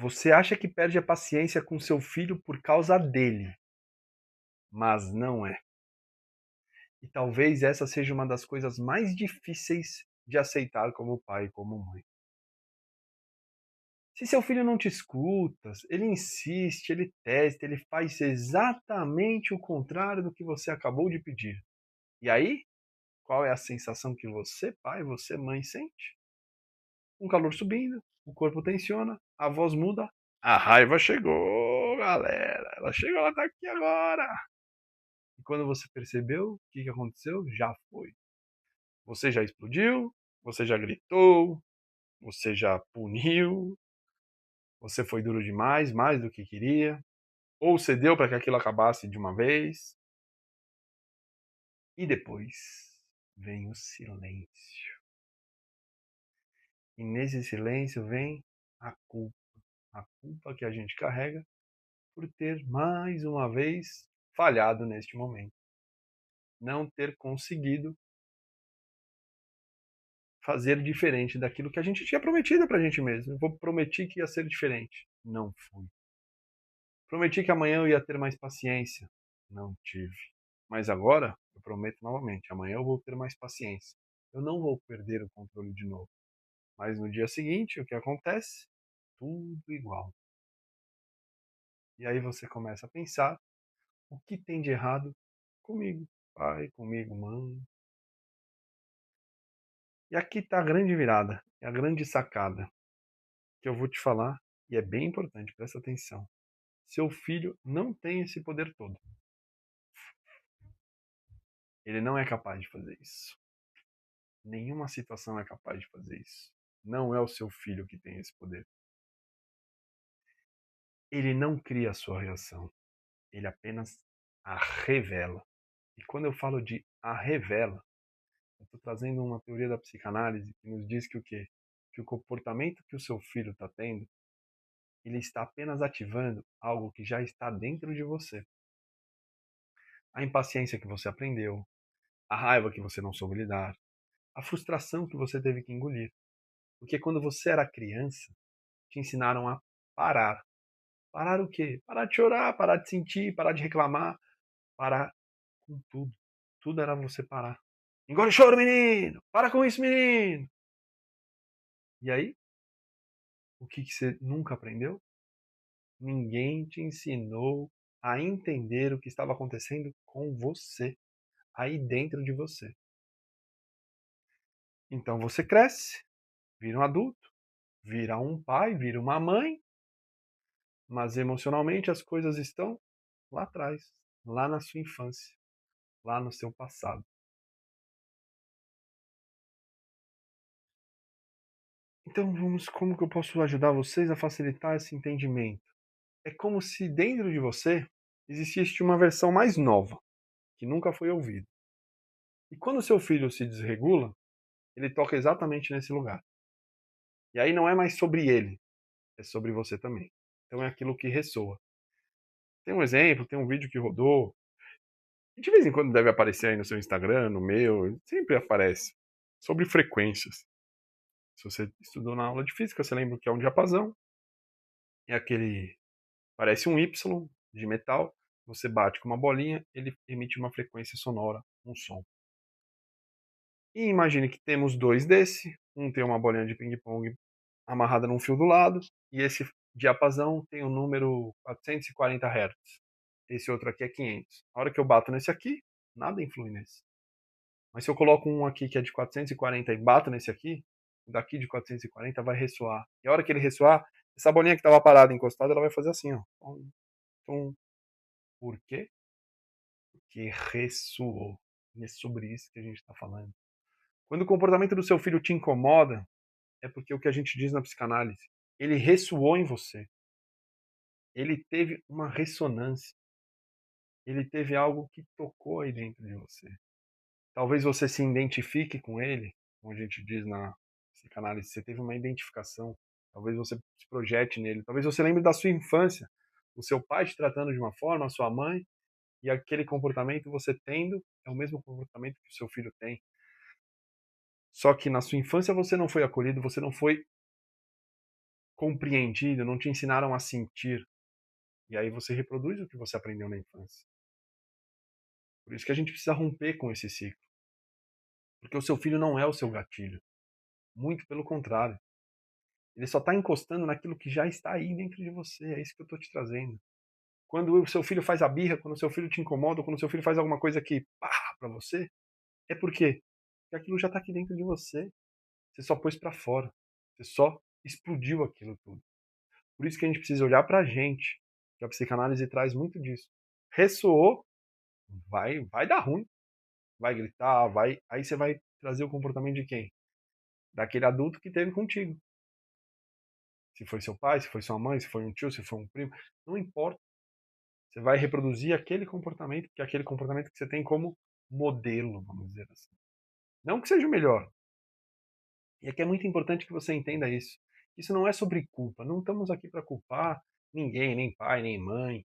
Você acha que perde a paciência com seu filho por causa dele, mas não é. E talvez essa seja uma das coisas mais difíceis de aceitar como pai e como mãe. Se seu filho não te escuta, ele insiste, ele testa, ele faz exatamente o contrário do que você acabou de pedir. E aí, qual é a sensação que você, pai, você, mãe, sente? Um calor subindo, o corpo tensiona, a voz muda. A raiva chegou, galera. Ela chegou, ela tá aqui agora. E quando você percebeu, o que aconteceu? Já foi. Você já explodiu, você já gritou, você já puniu, você foi duro demais, mais do que queria, ou cedeu para que aquilo acabasse de uma vez. E depois vem o silêncio. E nesse silêncio vem a culpa. A culpa que a gente carrega por ter, mais uma vez, falhado neste momento. Não ter conseguido fazer diferente daquilo que a gente tinha prometido para a gente mesmo. Eu prometi que ia ser diferente. Não fui. Prometi que amanhã eu ia ter mais paciência. Não tive. Mas agora, eu prometo novamente, amanhã eu vou ter mais paciência. Eu não vou perder o controle de novo. Mas no dia seguinte, o que acontece? Tudo igual. E aí você começa a pensar o que tem de errado comigo, pai, comigo, mãe. E aqui está a grande virada, é a grande sacada que eu vou te falar e é bem importante, presta atenção. Seu filho não tem esse poder todo. Ele não é capaz de fazer isso. Nenhuma situação é capaz de fazer isso. Não é o seu filho que tem esse poder. Ele não cria a sua reação. Ele apenas a revela. E quando eu falo de a revela, eu estou trazendo uma teoria da psicanálise que nos diz que o quê? Que o comportamento que o seu filho está tendo, ele está apenas ativando algo que já está dentro de você. A impaciência que você aprendeu, a raiva que você não soube lidar, a frustração que você teve que engolir. Porque quando você era criança, te ensinaram a parar. Parar o quê? Parar de chorar, parar de sentir, parar de reclamar, parar com tudo. Tudo era você parar. Engole o choro, menino! Para com isso, menino! E aí, o que você nunca aprendeu? Ninguém te ensinou a entender o que estava acontecendo com você, aí dentro de você. Então você cresce, vira um adulto, vira um pai, vira uma mãe, mas emocionalmente as coisas estão lá atrás, lá na sua infância, lá no seu passado. Então como que eu posso ajudar vocês a facilitar esse entendimento? É como se dentro de você existisse uma versão mais nova, que nunca foi ouvida. E quando o seu filho se desregula, ele toca exatamente nesse lugar. E aí não é mais sobre ele, é sobre você também. Então é aquilo que ressoa. Tem um exemplo, tem um vídeo que rodou, e de vez em quando deve aparecer aí no seu Instagram, no meu, sempre aparece, sobre frequências. Se você estudou na aula de física, você lembra que é um diapasão, é aquele, parece um Y de metal, você bate com uma bolinha, ele emite uma frequência sonora, um som. E imagine que temos dois desse, um tem uma bolinha de ping-pong amarrada num fio do lado, e esse diapasão tem o número 440 Hz. Esse outro aqui é 500. A hora que eu bato nesse aqui, nada influi nesse. Mas se eu coloco um aqui que é de 440 e bato nesse aqui, o daqui de 440 vai ressoar. E a hora que ele ressoar, essa bolinha que estava parada, encostada, ela vai fazer assim, ó. Tum. Por quê? Porque ressoou. E é sobre isso que a gente está falando. Quando o comportamento do seu filho te incomoda, é porque o que a gente diz na psicanálise, ele ressoou em você. Ele teve uma ressonância. Ele teve algo que tocou aí dentro de você. Talvez você se identifique com ele, como a gente diz na psicanálise, você teve uma identificação. Talvez você se projete nele. Talvez você lembre da sua infância, o seu pai te tratando de uma forma, a sua mãe, e aquele comportamento você tendo é o mesmo comportamento que o seu filho tem. Só que na sua infância você não foi acolhido, você não foi compreendido, não te ensinaram a sentir. E aí você reproduz o que você aprendeu na infância. Por isso que a gente precisa romper com esse ciclo. Porque o seu filho não é o seu gatilho. Muito pelo contrário. Ele só está encostando naquilo que já está aí dentro de você. É isso que eu estou te trazendo. Quando o seu filho faz a birra, quando o seu filho te incomoda, quando o seu filho faz alguma coisa que pá pra você, é por quê? Porque aquilo já está aqui dentro de você. Você só pôs para fora. Você só explodiu aquilo tudo. Por isso que a gente precisa olhar pra gente. Que a psicanálise traz muito disso. Ressoou, vai dar ruim. Vai gritar, vai. Aí você vai trazer o comportamento de quem? Daquele adulto que teve contigo. Se foi seu pai, se foi sua mãe, se foi um tio, se foi um primo, não importa. Você vai reproduzir aquele comportamento, que é aquele comportamento que você tem como modelo, vamos dizer assim. Não que seja o melhor. E aqui é muito importante que você entenda isso. Isso não é sobre culpa. Não estamos aqui para culpar ninguém, nem pai, nem mãe.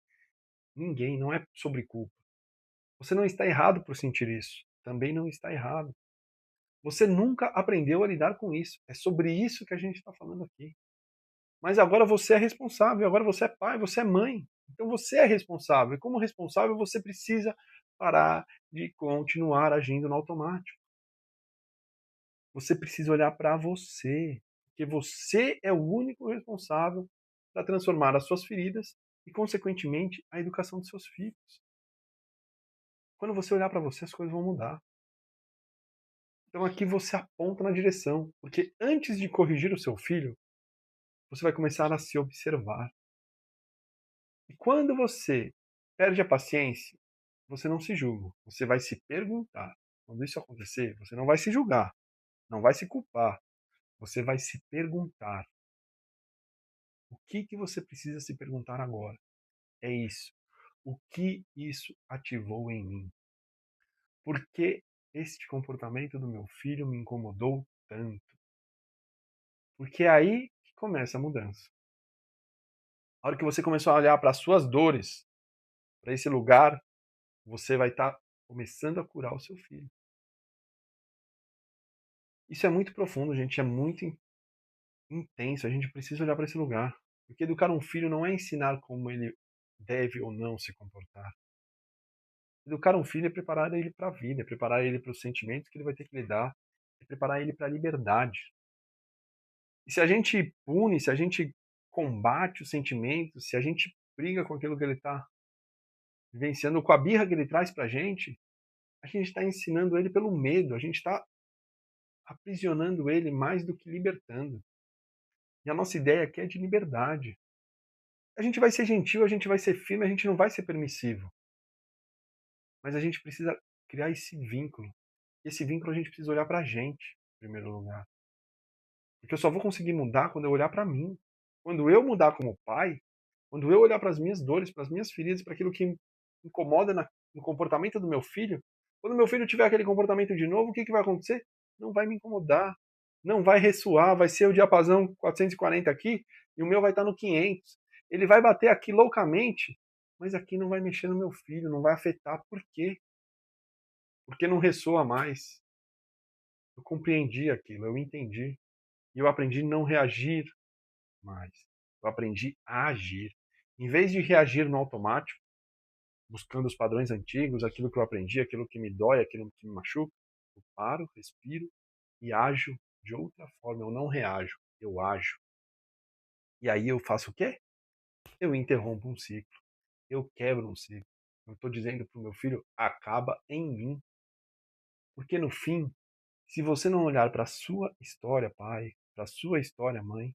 Ninguém. Não é sobre culpa. Você não está errado por sentir isso. Também não está errado. Você nunca aprendeu a lidar com isso. É sobre isso que a gente está falando aqui. Mas agora você é responsável, agora você é pai, você é mãe. Então você é responsável. E como responsável, você precisa parar de continuar agindo no automático. Você precisa olhar para você. Porque você é o único responsável para transformar as suas feridas e, consequentemente, a educação dos seus filhos. Quando você olhar para você, as coisas vão mudar. Então aqui você aponta na direção. Porque antes de corrigir o seu filho, você vai começar a se observar. E quando você perde a paciência, você não se julga. Você vai se perguntar. Quando isso acontecer, você não vai se julgar, não vai se culpar. Você vai se perguntar. O que você precisa se perguntar agora? É isso. O que isso ativou em mim? Por que este comportamento do meu filho me incomodou tanto? Porque é aí que começa a mudança. A hora que você começou a olhar para as suas dores, para esse lugar, você vai estar começando a curar o seu filho. Isso é muito profundo, gente, é muito intenso. A gente precisa olhar para esse lugar. Porque educar um filho não é ensinar como ele deve ou não se comportar. Educar um filho é preparar ele para a vida, é preparar ele para os sentimentos que ele vai ter que lidar, é preparar ele para a liberdade. E se a gente pune, se a gente combate os sentimentos, se a gente briga com aquilo que ele está vivenciando, com a birra que ele traz para a gente está ensinando ele pelo medo, a gente está aprisionando ele mais do que libertando. E a nossa ideia aqui é de liberdade. A gente vai ser gentil, a gente vai ser firme, a gente não vai ser permissivo. Mas a gente precisa criar esse vínculo. E esse vínculo a gente precisa olhar pra gente, em primeiro lugar. Porque eu só vou conseguir mudar quando eu olhar pra mim. Quando eu mudar como pai, quando eu olhar para as minhas dores, para as minhas feridas, para aquilo que me incomoda no comportamento do meu filho, quando meu filho tiver aquele comportamento de novo, o que vai acontecer? Não vai me incomodar. Não vai ressoar, vai ser o diapasão 440 aqui e o meu vai estar no 500. Ele vai bater aqui loucamente, mas aqui não vai mexer no meu filho, não vai afetar. Por quê? Porque não ressoa mais. Eu compreendi aquilo, eu entendi. E eu aprendi a não reagir mais. Eu aprendi a agir. Em vez de reagir no automático, buscando os padrões antigos, aquilo que eu aprendi, aquilo que me dói, aquilo que me machuca, eu paro, respiro e ajo de outra forma. Eu não reajo, eu ajo. E aí eu faço o quê? Eu interrompo um ciclo. Eu quebro um ciclo. Eu estou dizendo para o meu filho, acaba em mim. Porque no fim, se você não olhar para a sua história, pai, para a sua história, mãe,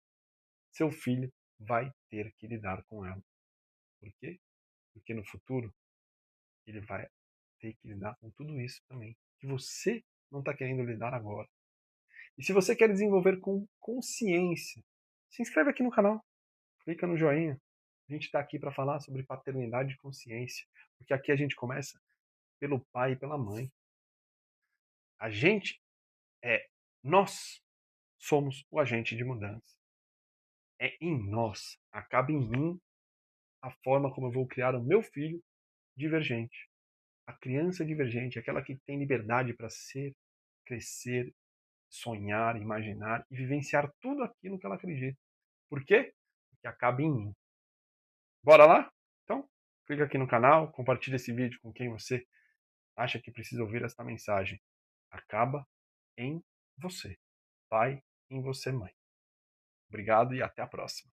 seu filho vai ter que lidar com ela. Por quê? Porque no futuro ele vai ter que lidar com tudo isso também, que você não está querendo lidar agora. E se você quer desenvolver com consciência, se inscreve aqui no canal, clica no joinha. A gente está aqui para falar sobre paternidade e consciência, porque aqui a gente começa pelo pai e pela mãe. A gente nós somos o agente de mudança. É em nós, acaba em mim a forma como eu vou criar o meu filho divergente. A criança divergente, aquela que tem liberdade para ser, crescer, sonhar, imaginar e vivenciar tudo aquilo que ela acredita. Por quê? Porque acaba em mim. Bora lá? Então, clica aqui no canal, compartilha esse vídeo com quem você acha que precisa ouvir esta mensagem. Acaba em você. Pai, em você, mãe. Obrigado e até a próxima.